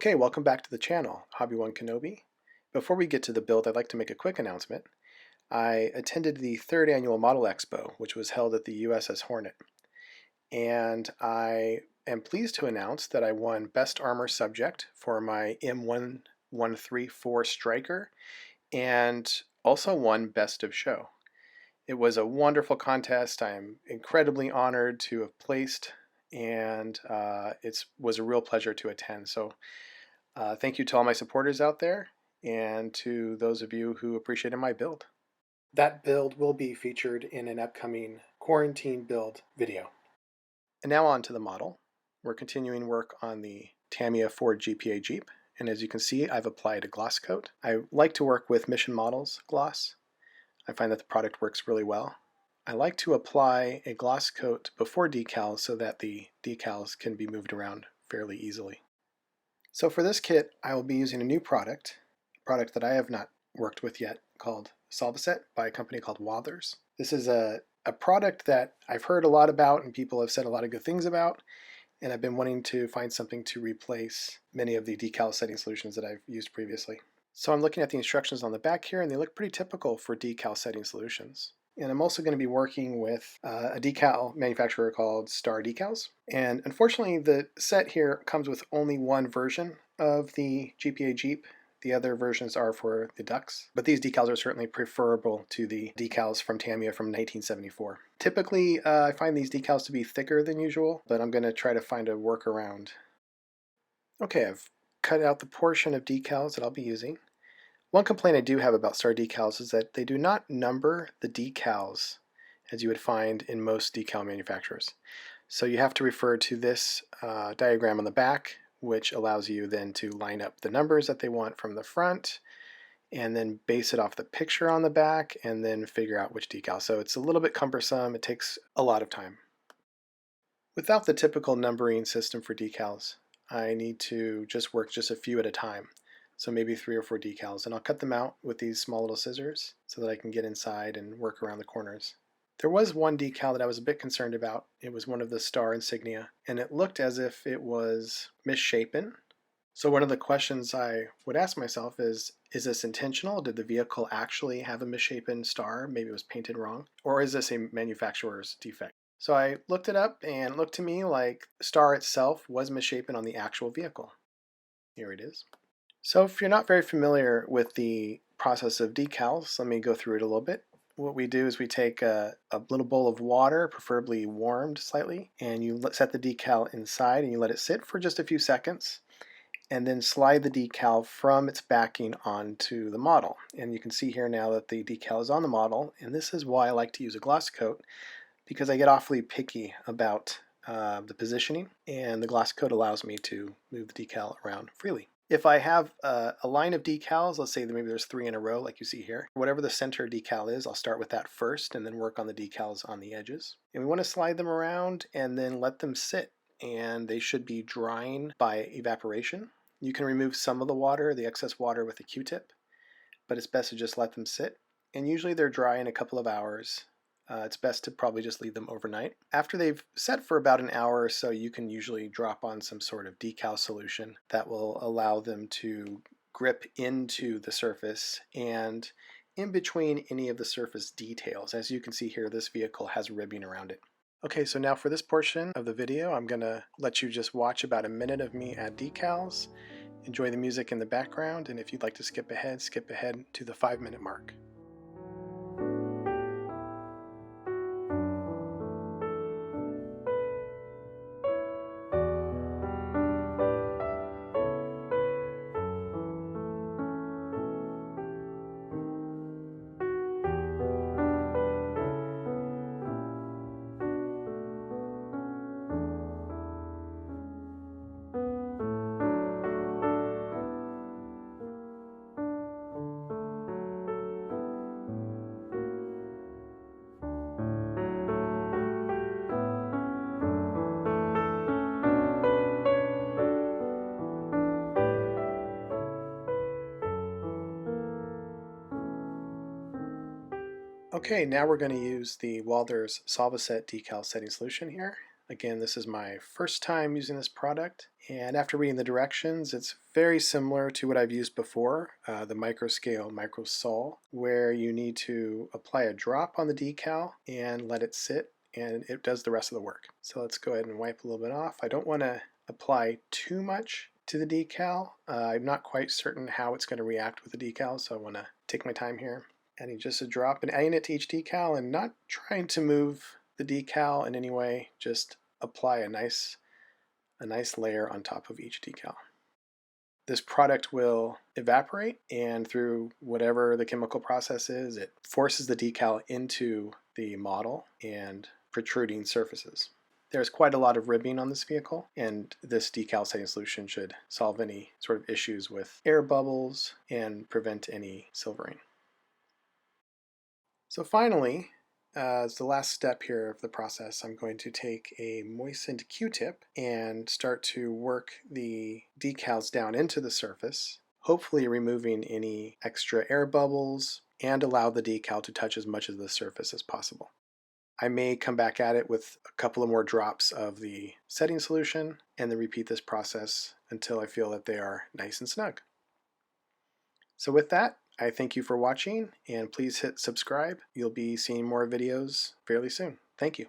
Okay, welcome back to the channel, Hobby1 Kenobi. Before we get to the build, I'd like to make a quick announcement. I attended the 3rd Annual Model Expo, which was held at the USS Hornet, and I am pleased to announce that I won Best Armor Subject for my M1134 Striker, and also won Best of Show. It was a wonderful contest. I am incredibly honored to have placed, and it was a real pleasure to attend. So thank you to all my supporters out there and to those of you who appreciated my build. That build will be featured in an upcoming quarantine build video. And now on to the model. We're continuing work on the Tamiya Ford G.P.A. Jeep, and as you can see, I've applied a gloss coat. I like to work with Mission Models gloss. I find that the product works really well. I like to apply a gloss coat before decals so that the decals can be moved around fairly easily. So for this kit, I will be using a new product, a product that I have not worked with yet, called Solvaset by a company called Wathers. This is a product that I've heard a lot about and people have said a lot of good things about, and I've been wanting to find something to replace many of the decal setting solutions that I've used previously. So I'm looking at the instructions on the back here, and they look pretty typical for decal setting solutions. And I'm also going to be working with a decal manufacturer called Star Decals. And unfortunately, the set here comes with only one version of the GPA Jeep. The other versions are for the Ducks. But these decals are certainly preferable to the decals from Tamiya from 1974. Typically, I find these decals to be thicker than usual, but I'm going to try to find a workaround. Okay, I've cut out the portion of decals that I'll be using. One complaint I do have about Star Decals is that they do not number the decals as you would find in most decal manufacturers. So you have to refer to this diagram on the back, which allows you then to line up the numbers that they want from the front and then base it off the picture on the back and then figure out which decal. So it's a little bit cumbersome. It takes a lot of time. Without the typical numbering system for decals, I need to just work just a few at a time. So maybe 3 or 4 decals, and I'll cut them out with these small little scissors so that I can get inside and work around the corners. There was one decal that I was a bit concerned about. It was one of the star insignia, and it looked as if it was misshapen. So one of the questions I would ask myself is this intentional? Did the vehicle actually have a misshapen star? Maybe it was painted wrong. Or is this a manufacturer's defect? So I looked it up, and it looked to me like the star itself was misshapen on the actual vehicle. Here it is. So if you're not very familiar with the process of decals, let me go through it a little bit. What we do is we take a little bowl of water, preferably warmed slightly, and you set the decal inside and you let it sit for just a few seconds, and then slide the decal from its backing onto the model. And you can see here now that the decal is on the model, and this is why I like to use a gloss coat, because I get awfully picky about the positioning, and the gloss coat allows me to move the decal around freely. If I have a line of decals, let's say that maybe there's 3 in a row like you see here, whatever the center decal is, I'll start with that first and then work on the decals on the edges. And we want to slide them around and then let them sit, and they should be drying by evaporation. You can remove some of the water, the excess water, with a Q-tip, but it's best to just let them sit. And usually they're dry in a couple of hours. It's best to probably just leave them overnight. After they've set for about an hour or so, you can usually drop on some sort of decal solution that will allow them to grip into the surface and in between any of the surface details. As you can see here, this vehicle has ribbing around it. Okay, so now for this portion of the video, I'm going to let you just watch about a minute of me add decals, enjoy the music in the background, and if you'd like to skip ahead to the 5-minute mark. Okay, now we're going to use the Wathers Solvaset decal setting solution here. Again, this is my first time using this product, and after reading the directions, it's very similar to what I've used before, the microscale microsol, where you need to apply a drop on the decal and let it sit, and it does the rest of the work. So let's go ahead and wipe a little bit off. I don't want to apply too much to the decal. I'm not quite certain how it's going to react with the decal, so I want to take my time here. Adding just a drop and adding it to each decal and not trying to move the decal in any way, just apply a nice layer on top of each decal. This product will evaporate, and through whatever the chemical process is, it forces the decal into the model and protruding surfaces. There's quite a lot of ribbing on this vehicle, and this decal setting solution should solve any sort of issues with air bubbles and prevent any silvering. So finally, as the last step here of the process, I'm going to take a moistened Q-tip and start to work the decals down into the surface, hopefully removing any extra air bubbles and allow the decal to touch as much of the surface as possible. I may come back at it with a couple of more drops of the setting solution and then repeat this process until I feel that they are nice and snug. So with that, I thank you for watching, and please hit subscribe. You'll be seeing more videos fairly soon. Thank you.